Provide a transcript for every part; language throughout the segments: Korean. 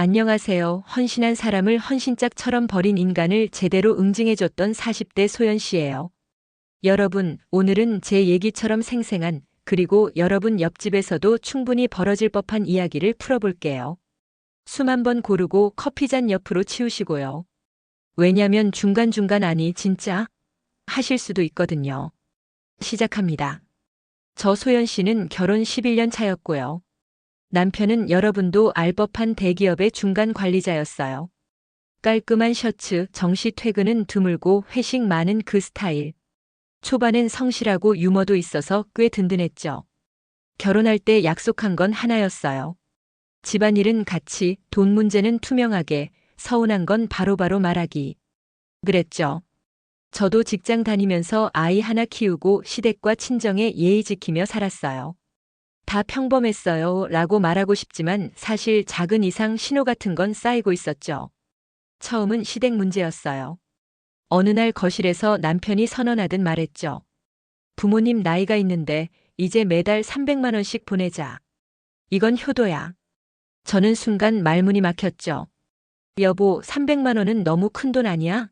안녕하세요. 헌신한 사람을 헌신짝처럼 버린 인간을 제대로 응징해줬던 40대 소연 씨예요. 여러분, 오늘은 제 얘기처럼 생생한, 그리고 여러분 옆집에서도 충분히 벌어질 법한 이야기를 풀어볼게요. 숨 한 번 고르고 커피잔 옆으로 치우시고요. 왜냐면 중간중간 아니 진짜 하실 수도 있거든요. 시작합니다. 저 소연 씨는 결혼 11년 차였고요. 남편은 여러분도 알 법한 대기업의 중간 관리자였어요. 깔끔한 셔츠, 정시 퇴근은 드물고 회식 많은 그 스타일. 초반엔 성실하고 유머도 있어서 꽤 든든했죠. 결혼할 때 약속한 건 하나였어요. 집안일은 같이, 돈 문제는 투명하게, 서운한 건 바로바로 말하기. 그랬죠. 저도 직장 다니면서 아이 하나 키우고 시댁과 친정에 예의 지키며 살았어요. 다 평범했어요 라고 말하고 싶지만 사실 작은 이상 신호 같은 건 쌓이고 있었죠. 처음은 시댁 문제였어요. 어느 날 거실에서 남편이 선언하듯 말했죠. 부모님 나이가 있는데 이제 매달 300만 원씩 보내자. 이건 효도야. 저는 순간 말문이 막혔죠. 여보, 300만 원은 너무 큰 돈 아니야?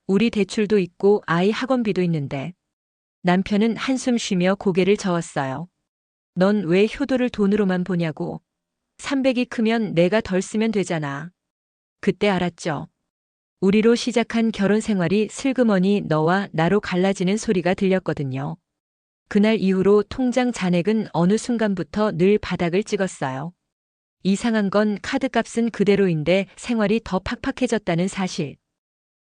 우리 대출도 있고 아이 학원비도 있는데. 남편은 한숨 쉬며 고개를 저었어요. 넌 왜 효도를 돈으로만 보냐고. 300이 크면 내가 덜 쓰면 되잖아. 그때 알았죠. 우리로 시작한 결혼 생활이 슬그머니 너와 나로 갈라지는 소리가 들렸거든요. 그날 이후로 통장 잔액은 어느 순간부터 늘 바닥을 찍었어요. 이상한 건 카드값은 그대로인데 생활이 더 팍팍해졌다는 사실.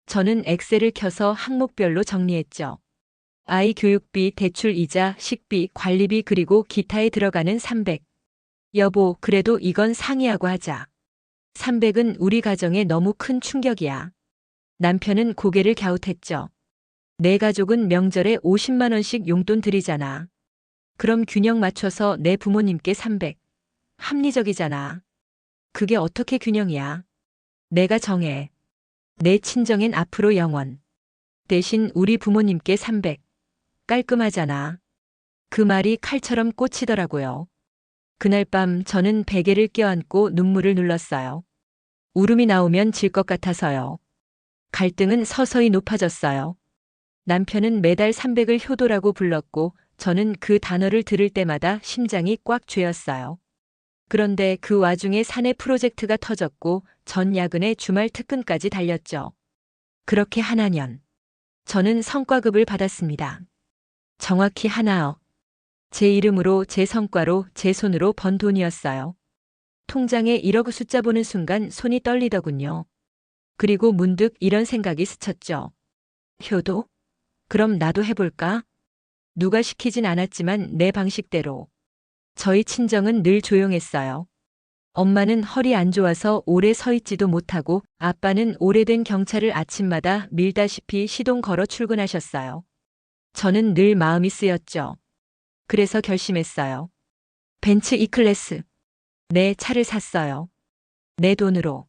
저는 엑셀을 켜서 항목별로 정리했죠. 아이 교육비, 대출 이자, 식비, 관리비 그리고 기타에 들어가는 300. 여보, 그래도 이건 상의하고 하자. 300은 우리 가정에 너무 큰 충격이야. 남편은 고개를 갸웃했죠. 내 가족은 명절에 50만 원씩 용돈 드리잖아. 그럼 균형 맞춰서 내 부모님께 300. 합리적이잖아. 그게 어떻게 균형이야? 내가 정해. 내 친정엔 앞으로 영원. 대신 우리 부모님께 300. 깔끔하잖아. 그 말이 칼처럼 꽂히더라고요. 그날 밤 저는 베개를 껴안고 눈물을 눌렀어요. 울음이 나오면 질 것 같아서요. 갈등은 서서히 높아졌어요. 남편은 매달 300을 효도라고 불렀고 저는 그 단어를 들을 때마다 심장이 꽉 죄었어요. 그런데 그 와중에 사내 프로젝트가 터졌고 전 야근에 주말 특근까지 달렸죠. 그렇게 한 학년. 저는 성과급을 받았습니다. 정확히 하나억. 제 이름으로 제 성과로 제 손으로 번 돈이었어요. 통장에 1억 숫자 보는 순간 손이 떨리더군요. 그리고 문득 이런 생각이 스쳤죠. 효도? 그럼 나도 해볼까? 누가 시키진 않았지만 내 방식대로. 저희 친정은 늘 조용했어요. 엄마는 허리 안 좋아서 오래 서 있지도 못하고 아빠는 오래된 경차를 아침마다 밀다시피 시동 걸어 출근하셨어요. 저는 늘 마음이 쓰였죠. 그래서 결심했어요. 벤츠 E클래스. 내 차를 샀어요. 내 돈으로.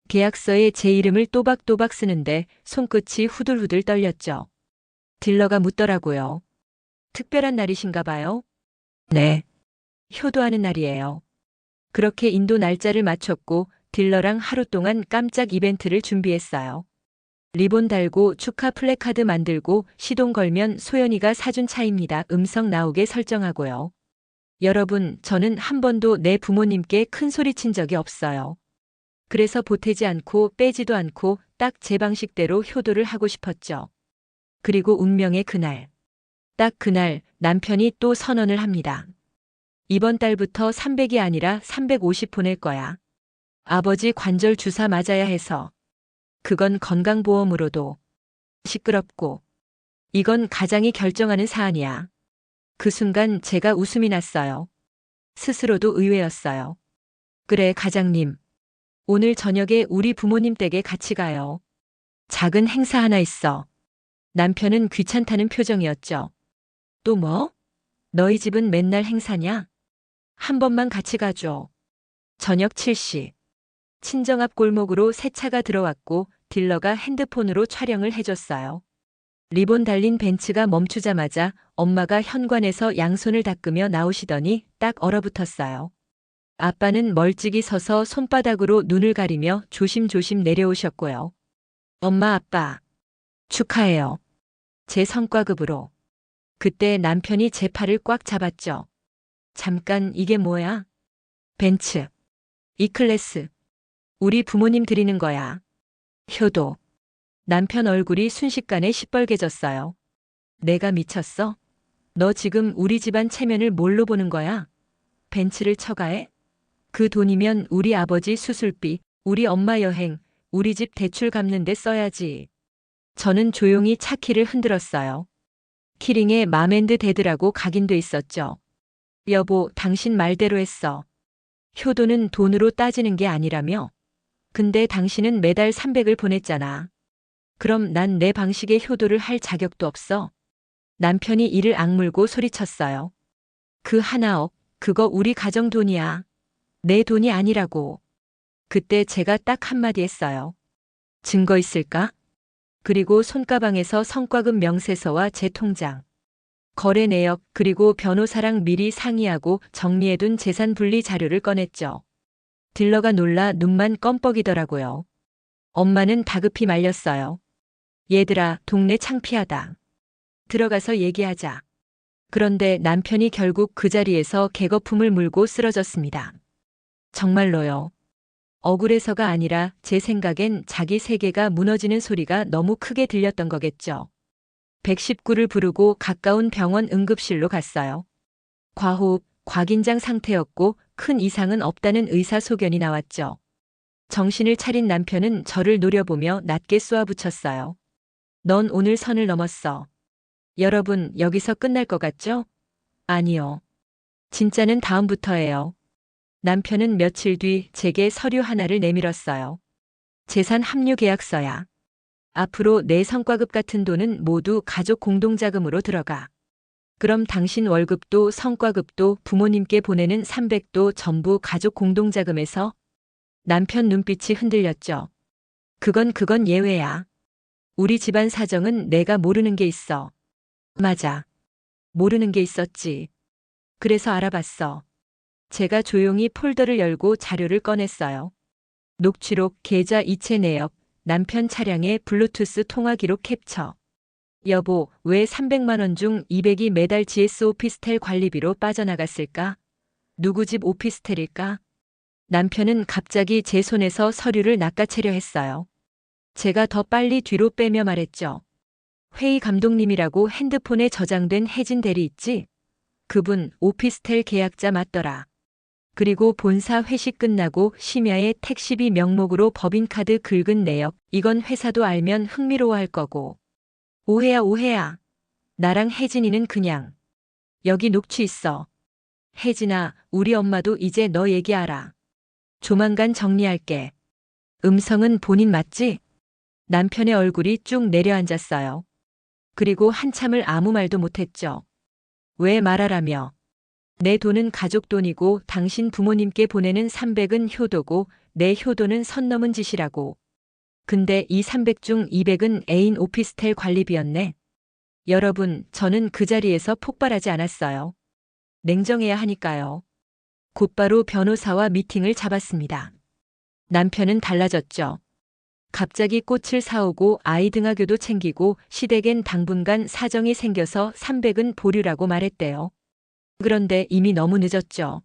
계약서에 제 이름을 또박또박 쓰는데 손끝이 후들후들 떨렸죠. 딜러가 묻더라고요. 특별한 날이신가 봐요? 네. 효도하는 날이에요. 그렇게 인도 날짜를 맞췄고 딜러랑 하루 동안 깜짝 이벤트를 준비했어요. 리본 달고 축하 플래카드 만들고 시동 걸면 소연이가 사준 차입니다. 음성 나오게 설정하고요. 여러분, 저는 한 번도 내 부모님께 큰 소리 친 적이 없어요. 그래서 보태지 않고 빼지도 않고 딱 제 방식대로 효도를 하고 싶었죠. 그리고 운명의 그날. 딱 그날 남편이 또 선언을 합니다. 이번 달부터 300이 아니라 350 보낼 거야. 아버지 관절 주사 맞아야 해서. 그건 건강보험으로도. 시끄럽고. 이건 가장이 결정하는 사안이야. 그 순간 제가 웃음이 났어요. 스스로도 의외였어요. 그래, 가장님. 오늘 저녁에 우리 부모님 댁에 같이 가요. 작은 행사 하나 있어. 남편은 귀찮다는 표정이었죠. 또 뭐? 너희 집은 맨날 행사냐? 한 번만 같이 가줘. 저녁 7시. 친정 앞 골목으로 새 차가 들어왔고 딜러가 핸드폰으로 촬영을 해줬어요. 리본 달린 벤츠가 멈추자마자 엄마가 현관에서 양손을 닦으며 나오시더니 딱 얼어붙었어요. 아빠는 멀찍이 서서 손바닥으로 눈을 가리며 조심조심 내려오셨고요. 엄마, 아빠, 축하해요. 제 성과급으로. 그때 남편이 제 팔을 꽉 잡았죠. 잠깐, 이게 뭐야? 벤츠, E클래스. 우리 부모님 드리는 거야. 효도. 남편 얼굴이 순식간에 시뻘개졌어요. 내가 미쳤어? 너 지금 우리 집안 체면을 뭘로 보는 거야? 벤츠를 처가해? 그 돈이면 우리 아버지 수술비, 우리 엄마 여행, 우리 집 대출 갚는 데 써야지. 저는 조용히 차 키를 흔들었어요. 키링에 맘앤드 데드라고 각인돼 있었죠. 여보, 당신 말대로 했어. 효도는 돈으로 따지는 게 아니라며? 근데 당신은 매달 300을 보냈잖아. 그럼 난 내 방식의 효도를 할 자격도 없어? 남편이 이를 악물고 소리쳤어요. 그 하나억, 그거 우리 가정 돈이야. 내 돈이 아니라고. 그때 제가 딱 한마디 했어요. 증거 있을까? 그리고 손가방에서 성과급 명세서와 제 통장, 거래 내역, 그리고 변호사랑 미리 상의하고 정리해둔 재산 분리 자료를 꺼냈죠. 딜러가 놀라 눈만 껌뻑이더라고요. 엄마는 다급히 말렸어요. 얘들아, 동네 창피하다. 들어가서 얘기하자. 그런데 남편이 결국 그 자리에서 개거품을 물고 쓰러졌습니다. 정말로요. 억울해서가 아니라 제 생각엔 자기 세계가 무너지는 소리가 너무 크게 들렸던 거겠죠. 119를 부르고 가까운 병원 응급실로 갔어요. 과호흡, 과긴장 상태였고 큰 이상은 없다는 의사 소견이 나왔죠. 정신을 차린 남편은 저를 노려보며 낮게 쏘아붙였어요. 넌 오늘 선을 넘었어. 여러분, 여기서 끝날 것 같죠? 아니요. 진짜는 다음부터예요. 남편은 며칠 뒤 제게 서류 하나를 내밀었어요. 재산 합류 계약서야. 앞으로 내 성과급 같은 돈은 모두 가족 공동자금으로 들어가. 그럼 당신 월급도 성과급도 부모님께 보내는 300도 전부 가족 공동자금에서? 남편 눈빛이 흔들렸죠. 그건 예외야. 우리 집안 사정은 내가 모르는 게 있어. 맞아. 모르는 게 있었지. 그래서 알아봤어. 제가 조용히 폴더를 열고 자료를 꺼냈어요. 녹취록, 계좌 이체 내역, 남편 차량의 블루투스 통화 기록 캡처. 여보, 왜 300만 원 중 200이 매달 GS 오피스텔 관리비로 빠져나갔을까? 누구 집 오피스텔일까? 남편은 갑자기 제 손에서 서류를 낚아채려 했어요. 제가 더 빨리 뒤로 빼며 말했죠. 회의 감독님이라고 핸드폰에 저장된 혜진 대리 있지? 그분 오피스텔 계약자 맞더라. 그리고 본사 회식 끝나고 심야에 택시비 명목으로 법인카드 긁은 내역, 이건 회사도 알면 흥미로워할 거고. 오해야, 오해야. 나랑 혜진이는 그냥. 여기 녹취 있어. 혜진아, 우리 엄마도 이제 너 얘기 알아. 조만간 정리할게. 음성은 본인 맞지? 남편의 얼굴이 쭉 내려앉았어요. 그리고 한참을 아무 말도 못했죠. 왜 말하라며. 내 돈은 가족 돈이고 당신 부모님께 보내는 300은 효도고 내 효도는 선 넘은 짓이라고. 근데 이 300 중 200은 애인 오피스텔 관리비였네. 여러분, 저는 그 자리에서 폭발하지 않았어요. 냉정해야 하니까요. 곧바로 변호사와 미팅을 잡았습니다. 남편은 달라졌죠. 갑자기 꽃을 사오고 아이 등하교도 챙기고 시댁엔 당분간 사정이 생겨서 300은 보류라고 말했대요. 그런데 이미 너무 늦었죠.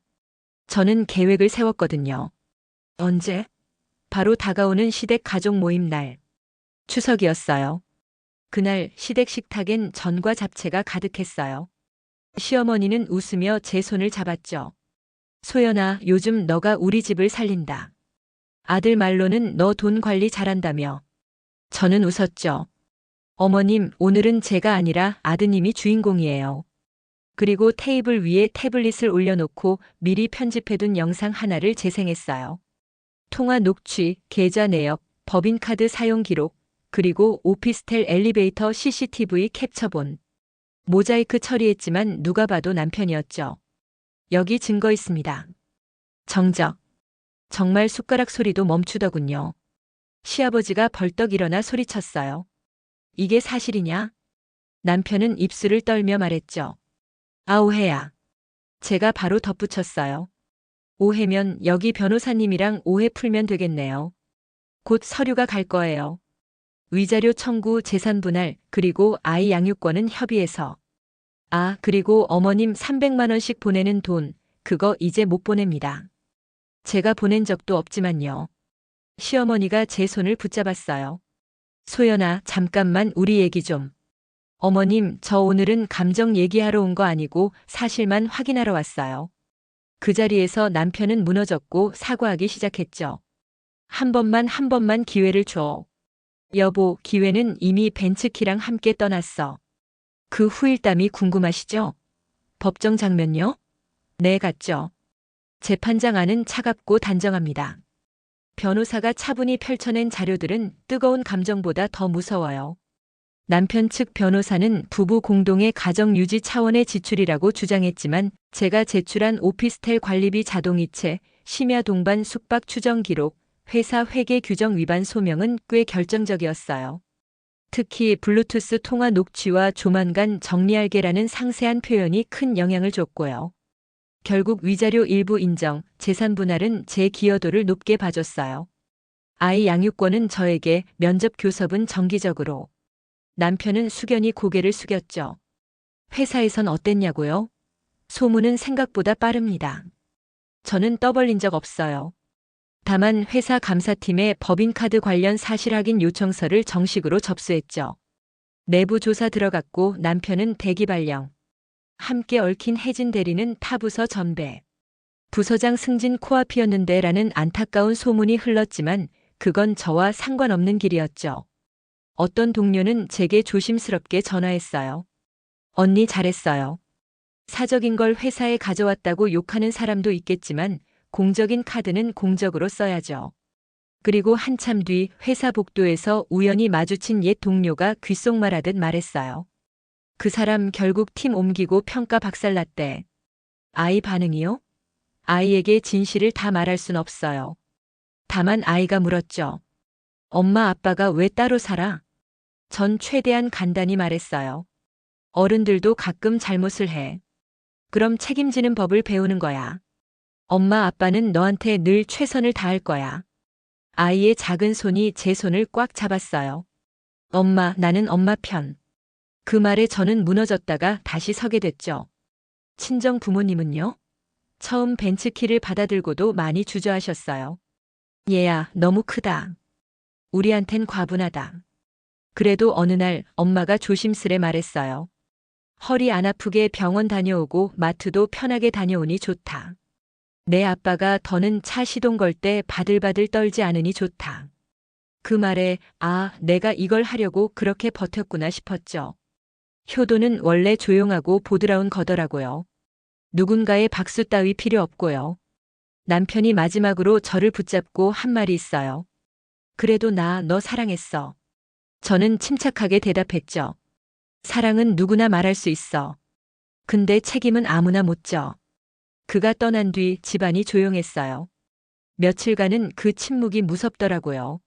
저는 계획을 세웠거든요. 언제? 바로 다가오는 시댁 가족 모임 날. 추석이었어요. 그날 시댁 식탁엔 전과 잡채가 가득했어요. 시어머니는 웃으며 제 손을 잡았죠. 소연아, 요즘 너가 우리 집을 살린다. 아들 말로는 너 돈 관리 잘한다며. 저는 웃었죠. 어머님, 오늘은 제가 아니라 아드님이 주인공이에요. 그리고 테이블 위에 태블릿을 올려놓고 미리 편집해둔 영상 하나를 재생했어요. 통화 녹취, 계좌 내역, 법인카드 사용 기록, 그리고 오피스텔 엘리베이터 CCTV 캡처본. 모자이크 처리했지만 누가 봐도 남편이었죠. 여기 증거 있습니다. 정적. 정말 숟가락 소리도 멈추더군요. 시아버지가 벌떡 일어나 소리쳤어요. 이게 사실이냐? 남편은 입술을 떨며 말했죠. 아우해야. 제가 바로 덧붙였어요. 오해면 여기 변호사님이랑 오해 풀면 되겠네요. 곧 서류가 갈 거예요. 위자료 청구, 재산 분할, 그리고 아이 양육권은 협의해서. 아, 그리고 어머님 300만 원씩 보내는 돈, 그거 이제 못 보냅니다. 제가 보낸 적도 없지만요. 시어머니가 제 손을 붙잡았어요. 소연아, 잠깐만 우리 얘기 좀. 어머님, 저 오늘은 감정 얘기하러 온 거 아니고 사실만 확인하러 왔어요. 그 자리에서 남편은 무너졌고 사과하기 시작했죠. 한 번만 기회를 줘. 여보, 기회는 이미 벤츠키랑 함께 떠났어. 그 후일담이 궁금하시죠? 법정 장면요? 네, 갔죠. 재판장 안은 차갑고 단정합니다. 변호사가 차분히 펼쳐낸 자료들은 뜨거운 감정보다 더 무서워요. 남편 측 변호사는 부부 공동의 가정 유지 차원의 지출이라고 주장했지만 제가 제출한 오피스텔 관리비 자동이체, 심야 동반 숙박 추정 기록, 회사 회계 규정 위반 소명은 꽤 결정적이었어요. 특히 블루투스 통화 녹취와 조만간 정리할게라는 상세한 표현이 큰 영향을 줬고요. 결국 위자료 일부 인정, 재산 분할은 제 기여도를 높게 봐줬어요. 아이 양육권은 저에게, 면접 교섭은 정기적으로. 남편은 숙연히 고개를 숙였죠. 회사에선 어땠냐고요? 소문은 생각보다 빠릅니다. 저는 떠벌린 적 없어요. 다만 회사 감사팀에 법인카드 관련 사실 확인 요청서를 정식으로 접수했죠. 내부 조사 들어갔고 남편은 대기 발령. 함께 얽힌 혜진 대리는 타부서 전배. 부서장 승진 코앞이었는데 라는 안타까운 소문이 흘렀지만 그건 저와 상관없는 길이었죠. 어떤 동료는 제게 조심스럽게 전화했어요. 언니 잘했어요. 사적인 걸 회사에 가져왔다고 욕하는 사람도 있겠지만 공적인 카드는 공적으로 써야죠. 그리고 한참 뒤 회사 복도에서 우연히 마주친 옛 동료가 귓속말하듯 말했어요. 그 사람 결국 팀 옮기고 평가 박살났대. 아이 반응이요? 아이에게 진실을 다 말할 순 없어요. 다만 아이가 물었죠. 엄마 아빠가 왜 따로 살아? 전 최대한 간단히 말했어요. 어른들도 가끔 잘못을 해. 그럼 책임지는 법을 배우는 거야. 엄마 아빠는 너한테 늘 최선을 다할 거야. 아이의 작은 손이 제 손을 꽉 잡았어요. 엄마, 나는 엄마 편. 그 말에 저는 무너졌다가 다시 서게 됐죠. 친정 부모님은요? 처음 벤츠키를 받아들고도 많이 주저하셨어요. 얘야, 너무 크다. 우리한텐 과분하다. 그래도 어느 날 엄마가 조심스레 말했어요. 허리 안 아프게 병원 다녀오고 마트도 편하게 다녀오니 좋다. 내 아빠가 더는 차 시동 걸 때 바들바들 떨지 않으니 좋다. 그 말에 아, 내가 이걸 하려고 그렇게 버텼구나 싶었죠. 효도는 원래 조용하고 보드라운 거더라고요. 누군가의 박수 따위 필요 없고요. 남편이 마지막으로 저를 붙잡고 한 말이 있어요. 그래도 나 너 사랑했어. 저는 침착하게 대답했죠. 사랑은 누구나 말할 수 있어. 근데 책임은 아무나 못 져. 그가 떠난 뒤 집안이 조용했어요. 며칠간은 그 침묵이 무섭더라고요.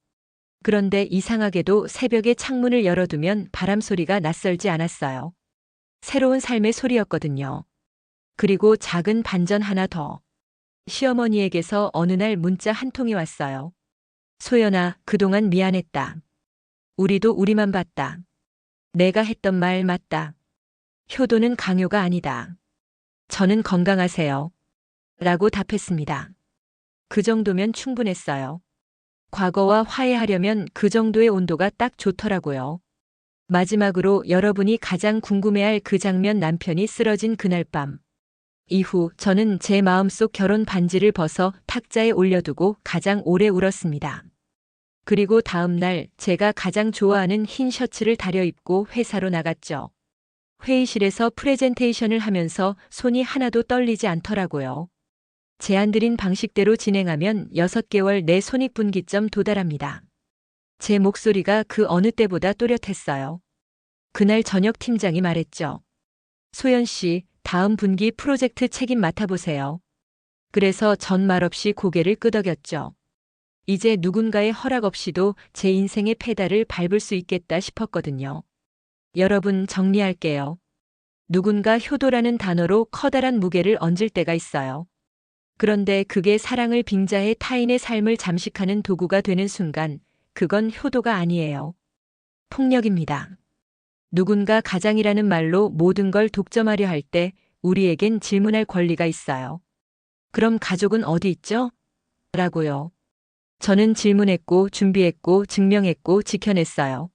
그런데 이상하게도 새벽에 창문을 열어두면 바람 소리가 낯설지 않았어요. 새로운 삶의 소리였거든요. 그리고 작은 반전 하나 더. 시어머니에게서 어느 날 문자 한 통이 왔어요. 소연아, 그동안 미안했다. 우리도 우리만 봤다. 내가 했던 말 맞다. 효도는 강요가 아니다. 저는 건강하세요. 라고 답했습니다. 그 정도면 충분했어요. 과거와 화해하려면 그 정도의 온도가 딱 좋더라고요. 마지막으로 여러분이 가장 궁금해할 그 장면, 남편이 쓰러진 그날 밤. 이후 저는 제 마음속 결혼 반지를 벗어 탁자에 올려두고 가장 오래 울었습니다. 그리고 다음 날 제가 가장 좋아하는 흰 셔츠를 다려입고 회사로 나갔죠. 회의실에서 프레젠테이션을 하면서 손이 하나도 떨리지 않더라고요. 제안드린 방식대로 진행하면 6개월 내 손익분기점 도달합니다. 제 목소리가 그 어느 때보다 또렷했어요. 그날 저녁 팀장이 말했죠. 소연 씨, 다음 분기 프로젝트 책임 맡아보세요. 그래서 전 말없이 고개를 끄덕였죠. 이제 누군가의 허락 없이도 제 인생의 페달을 밟을 수 있겠다 싶었거든요. 여러분, 정리할게요. 누군가 효도라는 단어로 커다란 무게를 얹을 때가 있어요. 그런데 그게 사랑을 빙자해 타인의 삶을 잠식하는 도구가 되는 순간 그건 효도가 아니에요. 폭력입니다. 누군가 가장이라는 말로 모든 걸 독점하려 할 때 우리에겐 질문할 권리가 있어요. 그럼 가족은 어디 있죠? 라고요. 저는 질문했고 준비했고 증명했고 지켜냈어요.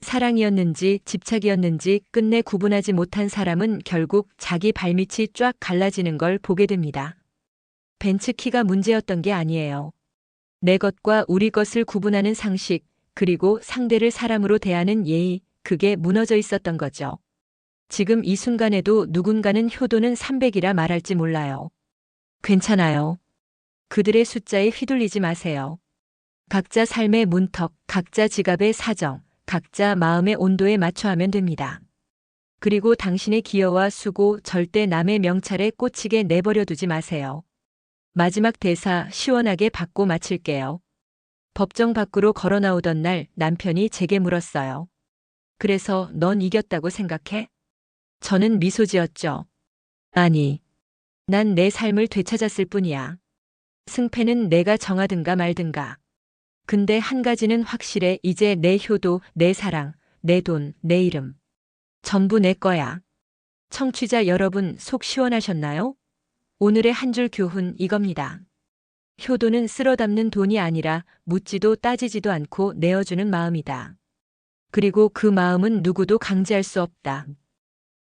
사랑이었는지 집착이었는지 끝내 구분하지 못한 사람은 결국 자기 발밑이 쫙 갈라지는 걸 보게 됩니다. 벤츠키가 문제였던 게 아니에요. 내 것과 우리 것을 구분하는 상식, 그리고 상대를 사람으로 대하는 예의, 그게 무너져 있었던 거죠. 지금 이 순간에도 누군가는 효도는 300이라 말할지 몰라요. 괜찮아요. 그들의 숫자에 휘둘리지 마세요. 각자 삶의 문턱, 각자 지갑의 사정, 각자 마음의 온도에 맞춰 하면 됩니다. 그리고 당신의 기여와 수고 절대 남의 명찰에 꽂히게 내버려 두지 마세요. 마지막 대사 시원하게 받고 마칠게요. 법정 밖으로 걸어 나오던 날 남편이 제게 물었어요. 그래서 넌 이겼다고 생각해? 저는 미소 지었죠. 아니, 난 내 삶을 되찾았을 뿐이야. 승패는 내가 정하든가 말든가. 근데 한 가지는 확실해. 이제 내 효도, 내 사랑, 내 돈, 내 이름. 전부 내 거야. 청취자 여러분 속 시원하셨나요? 오늘의 한 줄 교훈 이겁니다. 효도는 쓸어 담는 돈이 아니라 묻지도 따지지도 않고 내어주는 마음이다. 그리고 그 마음은 누구도 강제할 수 없다.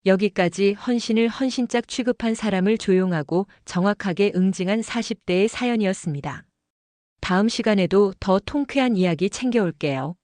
여기까지 헌신을 헌신짝 취급한 사람을 조용하고 정확하게 응징한 40대의 사연이었습니다. 다음 시간에도 더 통쾌한 이야기 챙겨올게요.